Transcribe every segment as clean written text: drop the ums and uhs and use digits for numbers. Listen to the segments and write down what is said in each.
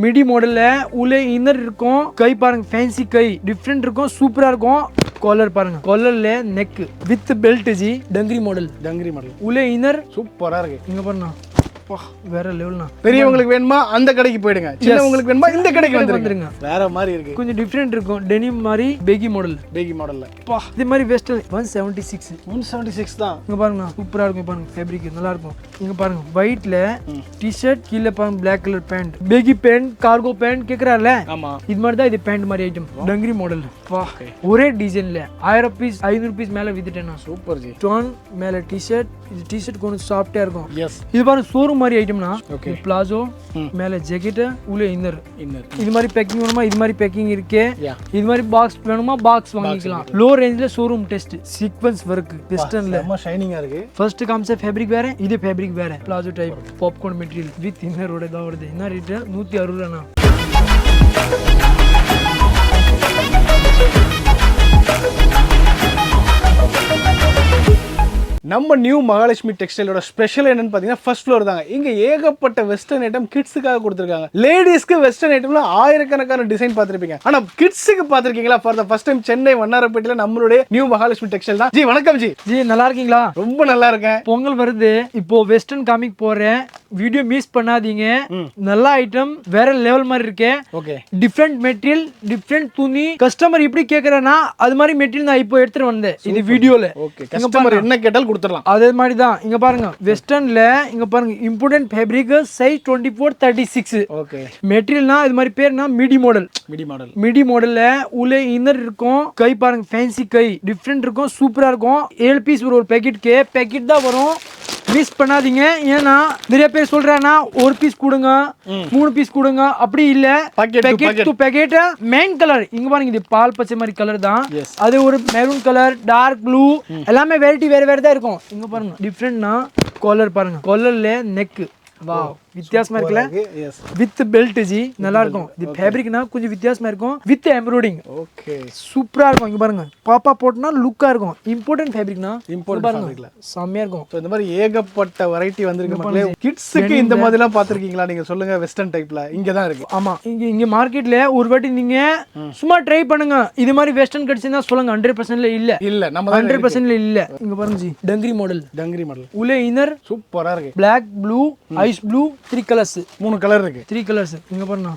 Midi மாடல்ல உள்ள inner இருக்கும், கை பாருங்க ஃபேன்சி கை டிஃப்ரெண்ட் இருக்கும், சூப்பரா இருக்கும். காலர் பாருங்க, காலர்ல neck with belt ji. Dungaree model உள்ள இன்னர் சூப்பரா இருக்கு. இங்க பாருங்க, வேற லெவல்னா. பெரியவங்களுக்கு வேணுமா அந்த கடைக்கு போயிடுங்க, சின்னவங்களுக்கு வேணுமா இந்த கடைக்கு வந்துருங்க. வேற மாதிரி இருக்கு, கொஞ்சம் டிஃபரெண்ட் இருக்கும். டெனிம் மாதிரி பேகி மாடல்ல இது மாதிரி வெஸ்டர்ன் 176 தான். இங்க பாருங்க சூப்பரா இருக்கும். பாருங்க ஃபேப்ரிக் நல்லா இருக்கும். இங்க பாருங்க ஒயிட்ல டி-ஷர்ட், கீழ பாருங்க Black colour pant, baggy pant, cargo pant கேக்குறாருல, ஆமா இது மாதிரி தான். இது பேண்ட் மாதிரி ஐட்டம் டங்கரி மாடல். ஒரே டிசைன்ல 1000 பீஸ் 500 பீஸ் மேல வித்துட்டேனா. சூப்பர் ஜி. ஸ்டோன் மேல டி-ஷர்ட், இது டி-ஷர்ட் கொஞ்சம் சாஃப்ட்டா இருக்கும். எஸ், இது பாருங்க ஷோரூம் மாதிரி ஐட்டம்னா. பிளாசோ மேல ஜாக்கெட், உள்ள இன்னர். இது மாதிரி பேக்கிங் வேணுமா இது மாதிரி பேக்கிங் இருக்கு. இது மாதிரி பாக்ஸ் வேணுமா பாக்ஸ் வாங்கிக்கலாம். லோ ரேஞ்ச்ல ஷோரூம் டெஸ்ட் சீக்வென்ஸ் வர்க் வெஸ்டர்ன்ல ரொம்ப ஷைனிங்கா இருக்கு. ஃபர்ஸ்ட் காமிச்ச ஃபேப்ரிக் வேற, இது ஃபேப்ரிக் வேற. Palazzo type popcorn material with இன்னரோட தான் வருது. என்ன ரேட்? 160 ரூபாய்னா. நம்ம நியூ மகாலட்சுமி டெக்ஸ்டைலோட ஸ்பெஷல் என்னன்னு பார்த்தீங்கன்னா ஃபர்ஸ்ட் ஃப்ளோர் தாங்க. இங்கே ஏகப்பட்ட வெஸ்டர்ன் ஐட்டம் கிட்ஸுக்காக கொடுத்துருக்காங்க. லேடிஸ்க்கு வெஸ்டர்ன் ஐட்டம்ல ஆயிரக்கணக்கான டிசைன் பார்த்துருப்பீங்க. ஆனால் கிட்ஸுக்கு பார்த்துருக்கீங்களா? For the first time Chennai வண்ணாரப்பேட்டையில் நம்மளுடைய நியூ மகாலட்சுமி டெக்ஸ்டைல் தான். ஜி வணக்கம் ஜி. ஜி நல்லா இருக்கீங்களா? ரொம்ப நல்லா இருக்கேன். பொங்கல் வருது, இப்போ வெஸ்டர்ன் காமிக் போறேன், வீடியோ மிஸ் பண்ணாதீங்க. நல்ல ஐட்டம், வேற லெவல் மாதிரி இருக்கு. ஓகே, டிஃப்ரெண்ட் மெட்டீரியல், டிஃப்ரெண்ட் துணி. கஸ்டமர் எப்படி கேக்குறானா அது மாதிரி மெட்டீரியல் நான் இப்போ எடுத்துட்டு வந்தேன் இது வீடியோல. ஓகே, கஸ்டமர் என்ன கேட்டாலும் கொடுத்துடலாம். அதே மாதிரி தான். இங்க பாருங்க வெஸ்டர்ன்ல இங்க பாருங்க இம்பார்ட்டன்ட் ஃபேப்ரிக் சைஸ் 24-36. ஓகே, மெட்டீரியல்னா இது மாதிரி பேர்னா மிடி மாடல். மிடி மாடல்ல உள்ள இன்னர் இருக்கும், கை பாருங்க ஃபேன்சி கை டிஃப்ரெண்ட் இருக்கும், சூப்பரா இருக்கும். 7 பீஸ் ஒரு பேக்கெட்க்கு பேக்கெட் தான் வரும். மிஸ் பண்ணாதீங்க. ஏன்னா நிறைய பேர் சொல்றானா ஒரு பீஸ் கொடுங்க 3 பீஸ் கொடுங்க, அப்படி இல்ல. Packet to packet main colour இங்க பாருங்க, இது பால் பச்சை மாதிரி கலர் தான். அது ஒரு மெரூன் கலர், டார்க் ப்ளூ, எல்லாமே வெரைட்டி வேற வேற தான் இருக்கும். இங்க பாருங்க டிஃப்ரெண்ட்னா காலர் பாருங்க, காலர்ல நெக். வாவ், வித்தியாசமா இருக்குல்ல? With belt G. நல்லா இருக்கும். இது ஃபேப்ரிக்னா கொஞ்சம் வித்தியாசமா இருக்கும், வித் எம்ப்ராய்டிங். ஓகே, சூப்பரா இருக்கும். இங்க பாருங்க பாப்பா போட்டனா லுக்கா இருக்கும். இம்பார்ட்டன்ட் ஃபேப்ரிக்னா பாருங்க செமையா இருக்கும். இந்த மாதிரி ஏகப்பட்ட வெரைட்டி வந்திருக்கு மக்களே. கிட்ஸ்க்கு இந்த மாதிரிலாம் பாத்திருக்கீங்களா? நீங்க சொல்லுங்க. வெஸ்டர்ன் டைப்ல இங்க தான் இருக்கு. ஆமா, இங்க மார்க்கெட்ல ஒரு வாட்டி நீங்க சும்மா ட்ரை பண்ணுங்க. இது மாதிரி வெஸ்டர்ன் கிடைச்சா சொல்லுங்க. 100% இல்ல நம்ம 100% இல்ல. இங்க பாருங்க ஜி, டங்கரி மாடல் உள்ள இன்னர் சூப்பரா இருக்கு. Black, blue, ice blue, 3 colours. 3 colour இருக்கு. 3 கலர்ஸ். இங்க பாருங்க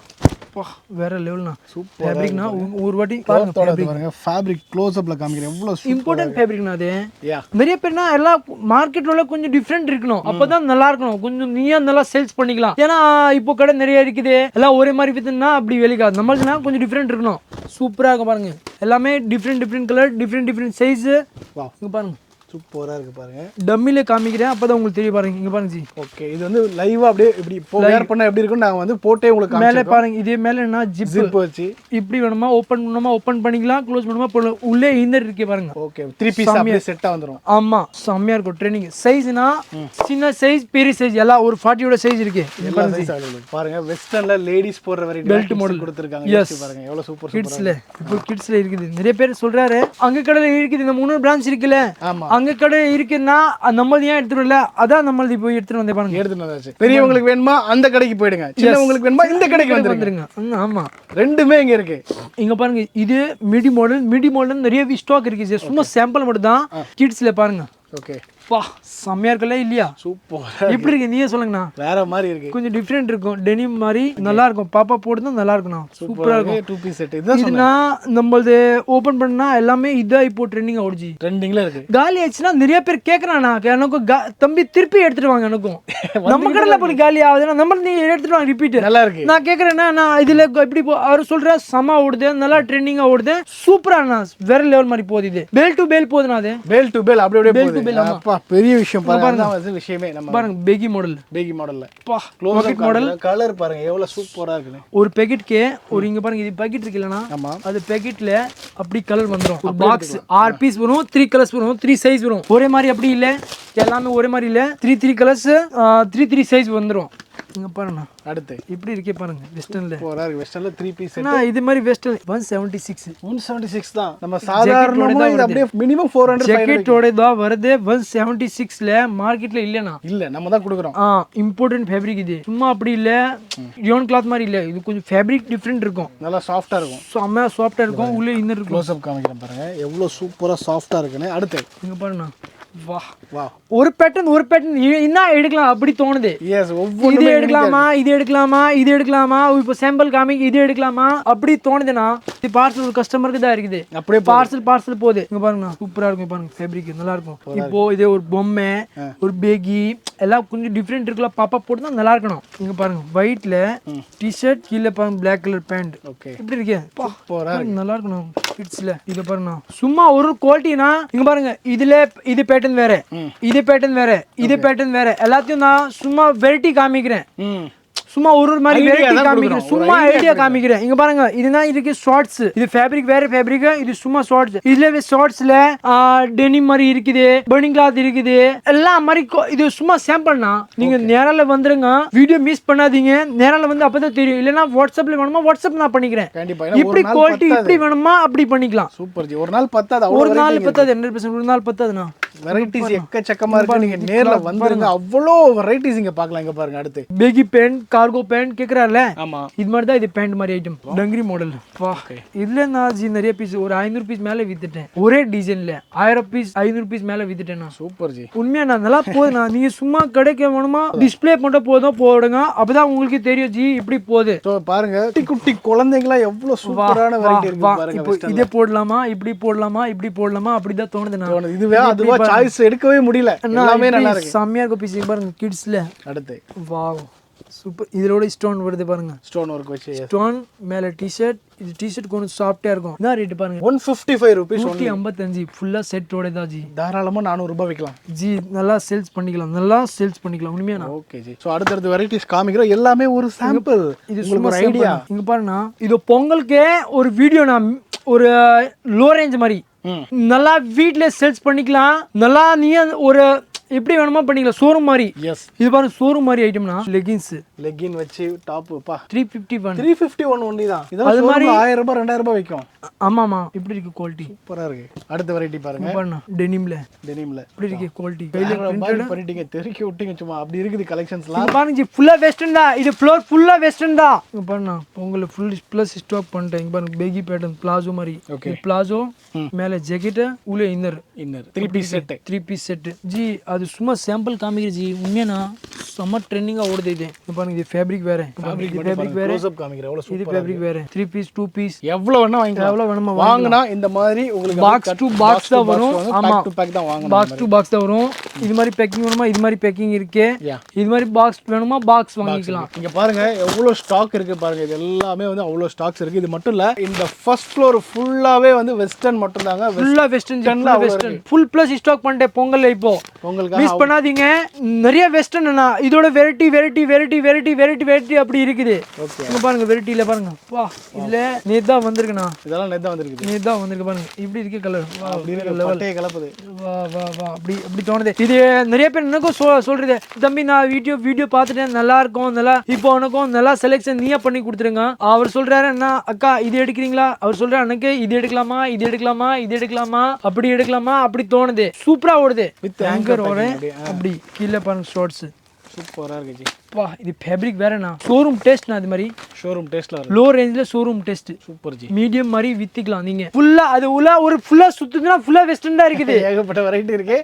வேற லெவல்னா. சூப்பர் ஃபேப்ரிக்னா ஒரு வாட்டி பாருங்க. ஃபேப்ரிக் க்ளோஸ் அப்ல காமிக்கிறேன். எவ்வளவு இம்பார்ட்டன்ட் ஃபேப்ரிக்னா அது. நிறைய பேர்னா எல்லா மார்க்கெட்ல உள்ள கொஞ்சம் டிஃபரெண்ட் இருக்கணும், அப்பதான் நல்லா இருக்கணும். கொஞ்சம் நீயா நல்லா சேல்ஸ் பண்ணிக்கலாம். ஏன்னா இப்போ கடை நிறைய இருக்குது, எல்லாம் ஒரே மாதிரி வித்துனா அப்படி வெளிக்காது. நம்மளுக்குனா கொஞ்சம் டிஃபரெண்ட் இருக்கணும். சூப்பரா இருக்கும் பாருங்க. எல்லாமே டிஃபரெண்ட் கலர், டிஃபரெண்ட் சைஸ். இங்க பாருங்க சூப்பரா இருக்கு பாருங்க. டம்மில காமிக்கிறேன், அப்பதான் உங்களுக்கு தெரிய பாருங்க. இங்க பாருங்க ஜி. ஓகே, இது வந்து லைவா அப்படியே இப்படி வேர் பண்ணா எப்படி இருக்கும் நான் வந்து போட்டே உங்களுக்கு மேலே பாருங்க. இதே மேல என்ன ஜிப் வச்சு இப்படி வேணுமா ஓபன் பண்ணணுமா ஓபன் பண்ணிக்கலாம், க்ளோஸ் பண்ணுமா. உள்ளே இன்னர் இருக்கே பாருங்க. ஓகே, 3 பீஸ் அப்படியே செட்டா வந்துரும். ஆமா, செமையா இருக்கும். ட்ரெண்டிங் சைஸ்னா சின்ன சைஸ், பெரிய சைஸ் எல்லாம் ஒரு 40 சைஸ் இருக்கு. பாருங்க வெஸ்டர்ன்ல லேடிஸ் போடுற வெரைட்டி பெல்ட் மாடல் கொடுத்திருக்காங்க. பாருங்க எவ்வளவு சூப்பர். கிட்ஸ்ல இப்போ கிட்ஸ்ல இருக்குது. நிறைய பேர் சொல்றாரு அங்க கடையில இருக்குது, இந்த 3 பிரான்ச் இருக்குல்ல, அங்க கடை இருக்குன்னா நம்மளது ஏன் எடுத்துடல, அதான் நம்மளது போய் எடுத்துட்டு வந்தே பாருங்க. எடுத்துட்டு வந்தாச்சு. பெரியவங்களுக்கு வேணுமா அந்த கடைக்கு போயிடுங்க, சின்னவங்களுக்கு வேணுமா இந்த கடைக்கு வந்துருங்க. ஆமா, ரெண்டுமே இங்க இருக்கு. இங்க பாருங்க இது மிடி மாடல் நிறைய ஸ்டாக் இருக்கு. சும்மா சாம்பிள் மட்டும் தான். கிட்ஸ்ல பாருங்க. ஓகே, பா செம்மையா இருக்குல்ல இல்லையா? சூப்பர். எப்படி இருக்கு நீயே சொல்லுங்கண்ணா. வேற மாதிரி இருக்கு, கொஞ்சம் டிஃபரெண்ட் இருக்கும். டெனிம் மாதிரி நல்லா இருக்கும். பாப்பா போடுறது நல்லா இருக்குண்ணா, சூப்பரா இருக்கும். 2 பீஸ் செட் இதுனா நம்மளது ஓபன் பண்ணா எல்லாமே இதா இப்போ ட்ரெண்டிங் ஓடுச்சு, ட்ரெண்டிங்ல இருக்கு. காலி ஆச்சுன்னா நிறைய பேர் கேக்குறானா, எனக்கு தம்பி திருப்பி எடுத்துட்டு வாங்க. எனக்கும் நம்ம கடையில போய் காலி ஆகுதுன்னா நம்ம நீ எடுத்துட்டு வாங்க ரிப்பீட். நல்லா இருக்கு. நான் கேக்குறேன்னா நான் இதுல எப்படி அவர் சொல்ற சமா ஓடுது, நல்லா ட்ரெண்டிங்கா ஓடுது, சூப்பரா வேற லெவல் மாதிரி போகுது. இது பேல் டு பேல் போகுதுண்ணா. அது பேல் டு பேல் அப்படியே பேல் டு பேல். அப்பா பெரிய விஷயம் பாருங்க. விஷயமே நம்ம பாருங்க பேகி மாடல்ல பா க்ளோஸ் அப் மாடல். கலர் பாருங்க எவ்வளவு சூப்பரா இருக்கு. ஒரு பேக்கெட்க்கு ஒரு இங்க பாருங்க இது பேக்கெட் இருக்குலனா, அது பேக்கெட்ல அப்படி கலர் வந்துரும். ஒரு பாக்ஸ் 6 பீஸ் வரும், 3 கலர்ஸ் வரும், 3 சைஸ் வரும். ஒரே மாதிரி அப்படி இல்ல, எல்லாமே ஒரே மாதிரி இல்ல. 3 கலர்ஸ் 3 சைஸ் வந்துரும். இங்க பாருங்க அடுத்து இப்படி இருக்கே பாருங்க வெஸ்டர்ன்ல சூப்பரா இருக்கு வெஸ்டர்ன்ல 3 பீஸ் செட் நான் இது மாதிரி வெஸ்டர்ன் 176 176 தான் நம்ம சாதாரணமா இது அப்படியே மினிமம் 400 ஜாக்கெட்டோட தான் வருது 176ல மார்க்கெட்ல இல்லனா இல்ல நம்ம தான் கொடுக்குறோம் இம்பார்ட்டன்ட் ஃபேப்ரிக் இது சும்மா அப்படி இல்ல ரியான் கிளாத் மாதிரி இல்ல இது கொஞ்சம் ஃபேப்ரிக் டிஃபரெண்ட் இருக்கும் நல்லா சாஃப்ட்டா இருக்கும் செம்ம சாஃப்ட்டா இருக்கும் உள்ள இன்னர் இருக்கும் க்ளோஸ் அப் காமிக்கிறேன் பாருங்க எவ்வளவு சூப்பரா சாஃப்ட்டா இருக்குன்னு அடுத்து இங்க பாருங்க வா வா ஒரு பேட்டர்ன் என்ன எடுக்கலாம் அப்படி தோணுது எஸ் இது ஒவ்வொரு எடுக்கலாமா இது எடுக்கலாமா இப்போ சாம்பிள் காமிக்கு இது எடுக்கலாமா அப்படி தோணுதுன்னா இது பார்சல் ஒரு கஸ்டமருக்கு தான் இருக்குது அப்படியே பார்சல் போகுது இங்க பாருங்க சூப்பரா இருக்கும் பாருங்க ஃபேப்ரிக் நல்லா இருக்கும் இப்போ இதே ஒரு பொம்மை ஒரு பேகி எல்லாம் கொஞ்சம் டிஃப்ரெண்ட் இருக்குல்ல பாப்பா போட்டு தான் நல்லா இருக்கணும் இங்க பாருங்க ஒயிட்ல டி-ஷர்ட் கீழே பாருங்க பிளாக் கலர் பேண்ட் ஓகே இப்படி இருக்கே சூப்பரா நல்லா இருக்கணும் கிட்ஸ்ல இத பாருங்க சும்மா ஒரு குவாலிட்டினா இங்க பாருங்க இதுல இது பேட்டர்ன் வேற இது பேட்டர்ன் வேற எல்லாத்தையும் நான் சும்மா வெரைட்டி காமிக்கிறேன் சும்மா ஒரு மாதிரி வெரைட்டி காமிக்கிறேன் சும்மா ஐடியா காமிக்கிறேன் இங்க பாருங்க இதுதான் இருக்கு ஷார்ட்ஸ் இது ஃபேப்ரிக் வேற ஃபேப்ரிக் இது சும்மா ஷார்ட்ஸ் இதுல ஷார்ட்ஸ்ல டெனிம் மாதிரி இருக்குது பர்னிங் கிளாத் இருக்குது எல்லாம் மாதிரி இது சும்மா சாம்பிள்னா நீங்க நேரால வந்துருங்க வீடியோ மிஸ் பண்ணாதீங்க நேரால வந்து அப்பதான் தெரியும் இல்லனா வாட்ஸ்அப்ல வேணுமா வாட்ஸ்அப் நான் பண்ணிக்கிறேன் கண்டிப்பா இப்படி குவாலிட்டி இப்படி வேணுமா அப்படி பண்ணிக்கலாம் சூப்பர் ஜி ஒரு நாள் பத்தாது ஒரு நாள் பத்தாது 100% ஒரு நாள் பத்தாதுனா வெரைட்டிஸ் எக்கச்சக்கமா இருக்கு நீங்க நேர்ல வந்துருங்க அவ்வளோ வெரைட்டிஸ் இங்க பார்க்கலாம் இங்க பாருங்க அடுத்து பேகி பேண்ட் கார்கோ பேண்ட் கேக்குறாருல ஆமா இது மாதிரி தான் இது பேண்ட் மாதிரி ஐட்டம் டங்கரி மாடல் இதுல நான் ஜி நிறைய பீஸ் ஒரு 500 பீஸ் மேல வித்துட்டேன் ஒரே டிசைன்ல 1000 பீஸ் 500 பீஸ் மேல வித்துட்டேன் நான் சூப்பர் ஜி உண்மையா நான் நல்லா போகுதுண்ணா நீங்க சும்மா கடைக்கு வேணுமா டிஸ்பிளே பண்ண போதும் போடுங்க அப்பதான் உங்களுக்கு தெரியும் ஜி இப்படி போகுது சோ பாருங்க குட்டி குட்டி குழந்தைங்களா எவ்வளவு சூப்பரான வெரைட்டி இருக்கு பாருங்க இப்போ இதே போடலாமா இப்படி போடலாமா அப்படிதான் தோணுதுண்ணா இதுவே அதுவா சாய்ஸ் எடுக்கவே முடியல எல்லாமே நல்லா இருக்கு செம்மையா இருக்கு பீஸ் பாருங்க கிட்ஸ்ல அடுத்து வாவ் சூப்பர் இதோட ஸ்டோன் வருது பாருங்க ஸ்டோன் ஒர்க் வச்சு ஸ்டோன் மேல டி-ஷர்ட் இது டி-ஷர்ட் கொஞ்சம் சாஃப்ட்டா இருக்கும் என்ன ரேட் பாருங்க 155 ரூபீஸ் 155 ஃபுல்லா செட்டோட தான் ஜி தாராளமா 400 ரூபாய் விக்கலாம் ஜி நல்லா சேல்ஸ் பண்ணிக்கலாம் உண்மையா ஓகே ஜி சோ அடுத்து வெரைட்டிஸ் காமிக்கிறோம் எல்லாமே ஒரு சாம்பிள் இது சும்மா ஒரு ஐடியா இங்க பாருங்க இது பொங்கலுக்கு ஒரு வீடியோ நான் ஒரு லோ ரேஞ்ச் மாதிரி நல்லா வீட்ல சேல்ஸ் பண்ணிக்கலாம் நல்லா நீ ஒரு எப்படி வேணுமா பண்ணிக்கலாம் ஷோரூம் மாதிரி எஸ் இது பாருங்க ஷோரூம் மாதிரி ஐட்டம்னா லெகின் வச்சு டாப் பா 351 ஒன்லி தான் இது மாதிரி 1000 ரூபாய் 2000 ரூபாய் விக்கும் ஆமாமா இப்படி இருக்கு குவாலிட்டி சூப்பரா இருக்கு அடுத்த வெரைட்டி பாருங்க பாருங்க டெனிம்ல இப்படி இருக்கு குவாலிட்டி கையில பிரிண்டட் பண்ணிட்டீங்க தெறிக்கி விட்டீங்க சும்மா அப்படி இருக்குது கலெக்ஷன்ஸ்லாம் பாருங்க ஃபுல்லா வெஸ்டர்ன் தான் இது ஃப்ளோர் ஃபுல்லா வெஸ்டர்ன் தான் இங்க பாருங்க உங்களுக்கு ஃபுல் ப்ளஸ் ஸ்டாக் பண்ணிட்டேன் இங்க பாருங்க பேகி பேட்டர்ன் பிளாசோ மாதிரி ஓகே பிளாசோ மேல ஜாக்கெட் உள்ள இன்னர் 3 பீஸ் செட் ஜி அது சும்மா சாம்பிள் காமிக்கிற ஜி உண்மையா செம்ம ட்ரெண்டிங்கா ஓடுது இது பாருங்க இது ஃபேப்ரிக் வேற ஃபேப்ரிக் வேற க்ளோஸ் அப் காமிக்கிறேன் எவ்வளவு இது ஃபேப்ரிக் வேற 3 பீஸ் 2 பீஸ் எவ்வளவு வேணா வாங்கிக்கலாம் எவ்வளவு வேணுமா வாங்குனா இந்த மாதிரி உங்களுக்கு பாக்ஸ் டு பாக்ஸ் தான் வரும் ஆமா டு பேக் தான் வாங்கணும் பாக்ஸ் டு பாக்ஸ் தான் வரும் இது மாதிரி பேக்கிங் வேணுமா இது மாதிரி பேக்கிங் இருக்கு இது மாதிரி பாக்ஸ் வேணுமா பாக்ஸ் வாங்கிக்கலாம் இங்க பாருங்க எவ்வளவு ஸ்டாக் இருக்கு பாருங்க இது எல்லாமே வந்து அவ்வளவு ஸ்டாக்ஸ் இருக்கு இது மட்டும் இல்ல இந்த ஃபர்ஸ்ட் ஃப்ளோர் ஃபுல்லாவே வந்து வெஸ்டர்ன் மட்டும் தாங்க ஃபுல்லா வெஸ்டர்ன் ஃபுல் ப்ளஸ் ஸ்டாக் பண்ணிட்டேன் பொங்கல்ல இப்போ உங்களுக்கு மிஸ் பண்ணாதீங்க நிறைய வெஸ்டர்ன் இதோட வெரைட்டி அப்படி இருக்குது இங்க பாருங்க வெரைட்டில பாருங்க வா இதுல நேதா வந்திருக்குண்ணா இதெல்லாம் நேதா வந்திருக்கு பாருங்க இப்படி இருக்கு கலர் அப்படி இருக்கு பட்டைய கலப்புது வா அப்படி தோணுது இது நிறைய பேர் எனக்கும் சொல்றது தம்பி நான் வீடியோ பார்த்துட்டேன் நல்லா இருக்கும் நல்லா இப்போ உனக்கும் நல்லா செலெக்ஷன் நீயா பண்ணி கொடுத்துருங்க அவர் சொல்றாரு என்ன அக்கா இது எடுக்கிறீங்களா அவர் சொல்றாரு எனக்கு இது எடுக்கலாமா அப்படி தோணுது சூப்பரா ஓடுது வித் ஆங்கர் அப்படி கீழே பாருங்க ஷார்ட்ஸ் சூப்பரா இருக்கு பா இது ஃபேப்ரிக் வேறனா ஷோரூம் டெஸ்ட்னா அது மாதிரி ஷோரூம் டெஸ்ட்ல லோ ரேஞ்ச்ல showroom test super ji medium மாதிரி வித்திக்கலாம் நீங்க ஃபுல்லா அது ஃபுல்லா சுத்துதுனா ஃபுல்லா வெஸ்டர்ன் தான் இருக்குது ஏகப்பட்ட வெரைட்டி இருக்கு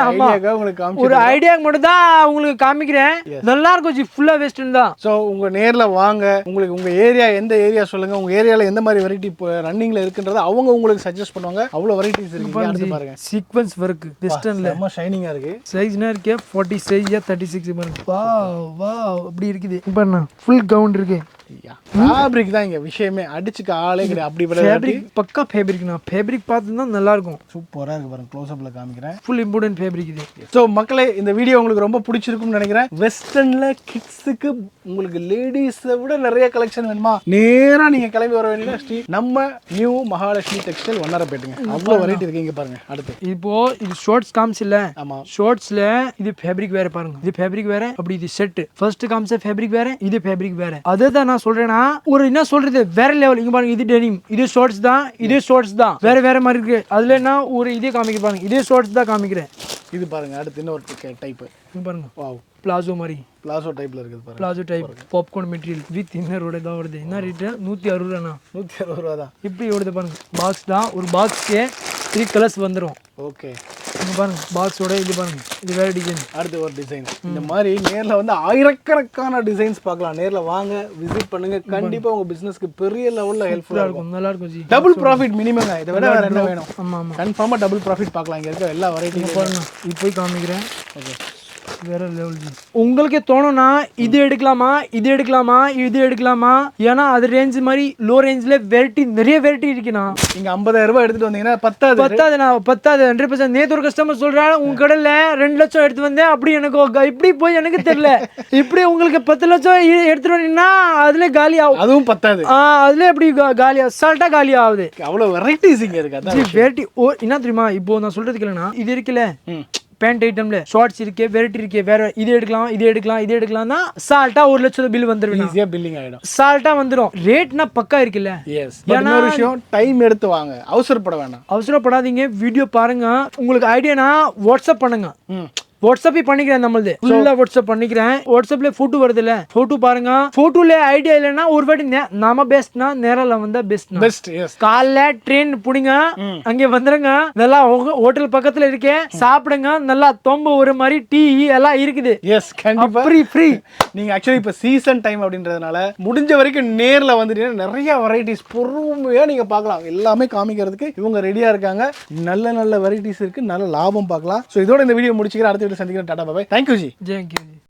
ஆமா உங்களுக்கு காமிக்கிறேன் ஒரு ஐடியா மட்டும் தான் உங்களுக்கு காமிக்கிறேன் நல்லா இருக்கும் ஜி ஃபுல்லா வெஸ்டர்ன் தான் சோ உங்க நேர்ல வாங்க உங்களுக்கு உங்க ஏரியா எந்த ஏரியா சொல்லுங்க உங்க ஏரியால எந்த மாதிரி வெரைட்டி ரன்னிங்ல இருக்குன்றது அவங்க உங்களுக்கு சஜஸ்ட் பண்ணுவாங்க அவ்வளவு வெரைட்டிஸ் இருக்கு அடுத்து பாருங்க சீக்வென்ஸ் வர்க் வெஸ்டர்ன்ல ரொம்ப ஷைனிங்கா இருக்கு சைஸ்னா இருக்கு 40 சைஸ் 36 பாருங்க வாவ் அப்படி இருக்குது பாருங்க ஃபுல் கவுண்ட் இருக்கு ஃபேப்ரிக் தான் இங்க விஷயமே அடிச்சுக்க ஆளே கிடையாது அப்படி ஃபேப்ரிக் பக்கா ஃபேப்ரிக்னா ஃபேப்ரிக் பார்த்தா நல்லா இருக்கும் சூப்பரா இருக்கு பாருங்க க்ளோஸ் அப்ல காமிக்கிறேன் ஃபுல் இம்பார்ட்டன்ட் ஃபேப்ரிக் இது சோ மக்களே இந்த வீடியோ உங்களுக்கு ரொம்ப பிடிச்சிருக்கும்னு நினைக்கிறேன் வெஸ்டர்ன்ல கிட்ஸுக்கு உங்களுக்கு லேடிஸை விட நிறைய கலெக்ஷன் வேணுமா நேரா நீங்க கிளம்பி வர வேண்டிய ஸ்ட்ரீட் நம்ம நியூ மகாலட்சுமி டெக்ஸ்டைல் வண்ணாரப்பேட்டைங்க அவ்வளவு வெரைட்டி இருக்கு இங்க பாருங்க அடுத்து இப்போ இது ஷார்ட்ஸ் காமிச்சில்ல ஆமா ஷார்ட்ஸ்ல இது ஃபேப்ரிக் வேற பாருங்க இது ஃபேப்ரிக் வேற அப்படி இது செட் ஃபர்ஸ்ட் காமிச்ச ஃபேப்ரிக் வேற, இது ஃபேப்ரிக் வேற. அதுதான் நான் சொல்றேன்னா ஒரு என்ன சொல்றது வேற லெவல். இங்க பாருங்க, இது டெனிம், இது ஷார்ட்ஸ் தான், இது ஷார்ட்ஸ் தான், வேற வேற மாதிரி இருக்கு. அதுல என்ன ஒரு இதே காமிக்க பாருங்க, இதே ஷார்ட்ஸ் தான் காமிக்கிறேன். இது பாருங்க, அடுத்து இன்னொரு டைப். இங்க பாருங்க, வாவ், பிளாசோ மாதிரி, பிளாசோ டைப்ல இருக்குது பாருங்க. Palazzo type popcorn material with இன்னரோட தான் வருது. என்ன ரேட்? 160 ரூபாண்ணா. 160 ரூபா தான். இப்படி வருது பாருங்க. பாக்ஸ் தான், ஒரு பாக்ஸ்க்கே 3 கலர்ஸ் வந்துடும். ஓகே, இங்க பாருங்க பாக்ஸோட இது பாருங்க, இது வேற டிசைன். அடுத்து ஒரு டிசைன். இந்த மாதிரி நேர்ல வந்து ஆயிரக்கணக்கான டிசைன்ஸ் பார்க்கலாம். நேர்ல வாங்க, விசிட் பண்ணுங்க. கண்டிப்பா உங்க பிசினஸ்க்கு பெரிய லெவல்ல ஹெல்ப்ஃபுல்லா இருக்கும். நல்லா இருக்கும் ஜி. Double profit minimum. இதை விட வேற என்ன வேணும்? ஆமா ஆமா, கன்ஃபார்மா டபுள் ப்ராஃபிட் பார்க்கலாம். இங்க இருக்க எல்லா வெரைட்டியும் பாருங்க. இப்போ காமிக்கிறேன். ஓகே, வேற லெவல் ஜி. உங்களுக்கே தோணும்னா இது எடுக்கலாமா, இது எடுக்கலாமா, இது எடுக்கலாமா, ஏன்னா அது ரேஞ்ச் மாதிரி லோ ரேஞ்ச்ல வெரைட்டி, நிறைய வெரைட்டி இருக்குண்ணா. நீங்க 50,000 ரூபாய் எடுத்துட்டு வந்தீங்கன்னா பத்தாது. பத்தாது 100%. நேத்து ஒரு கஸ்டமர் சொல்றாரு, உங்க கடையில 2 லட்சம் எடுத்து வந்தேன். அப்படி எனக்கு இப்படி போய் எனக்கு தெரியல. இப்படி உங்களுக்கு 10 லட்சம் எடுத்துட்டு வந்தீங்கன்னா அதுல காலி ஆகும். அதுவும் பத்தாது. அதுல எப்படி காலி அசால்ட்டா காலி ஆகுது. அவ்வளவு வெரைட்டிஸ் இங்க இருக்கு. அதான் வெரைட்டி. என்ன தெரியுமா, இப்போ நான் சொல்றதுக்கு இல்லைன்னா இது இருக்குல்ல பேண்ட் ஐட்டம்ல ஷார்ட்ஸ் இருக்கே, வெரைட்டி இருக்கே, வேற இது எடுக்கலாம், இது எடுக்கலாம், இது எடுக்கலாம் தான் சால்ட்டா 1 லட்சம் பில் வந்துரும். ஈஸியா பில்லிங் ஆயிடும். சால்ட்டா வந்துரும். ரேட்னா பக்கா இருக்குல்ல. எஸ். இன்னொரு விஷயம், டைம் எடுத்து வாங்க, அவசரப்பட வேண்டாம். அவசரப்படாதீங்க. வீடியோ பாருங்க. உங்களுக்கு ஐடியானா வாட்ஸ்அப் பண்ணுங்க. வாட்ஸ்அப்பே பண்ணிக்கிறேன். நம்மளது ஃபுல்லா வாட்ஸ்அப் பண்ணிக்கிறேன். வாட்ஸ்அப்ல போட்டோ வருது இல்ல, போட்டோ பாருங்க. போட்டோல ஐடியா இல்லைன்னா ஒரு வாட்டி நாம பெஸ்ட்னா நேரில் வந்தா பெஸ்ட். காலைல ட்ரெயின் புடிங்க, அங்கே வந்துருங்க. நல்லா ஹோட்டல் பக்கத்துல இருக்கேன், சாப்பிடுங்க. நல்லா தொம்ப ஒரு மாதிரி டீ எல்லாம் இருக்குது. எஸ், கண்டிப்பா ஃப்ரீ. நீங்க ஆக்சுவலி இப்ப சீசன் டைம் அப்படின்றதுனால முடிஞ்ச வரைக்கும் நேர்ல வந்துட்டீங்கன்னா நிறைய வெரைட்டிஸ் பொறுமையா நீங்க பார்க்கலாம். எல்லாமே காமிக்கிறதுக்கு இவங்க ரெடியா இருக்காங்க. நல்ல நல்ல வெரைட்டிஸ் இருக்கு, நல்ல லாபம் பார்க்கலாம். ஸோ இதோட இந்த வீடியோ முடிச்சுக்கிறேன். அடுத்த வீடியோ சந்திக்கிறேன். Ta-ta bye. Thank you ji. Thank you.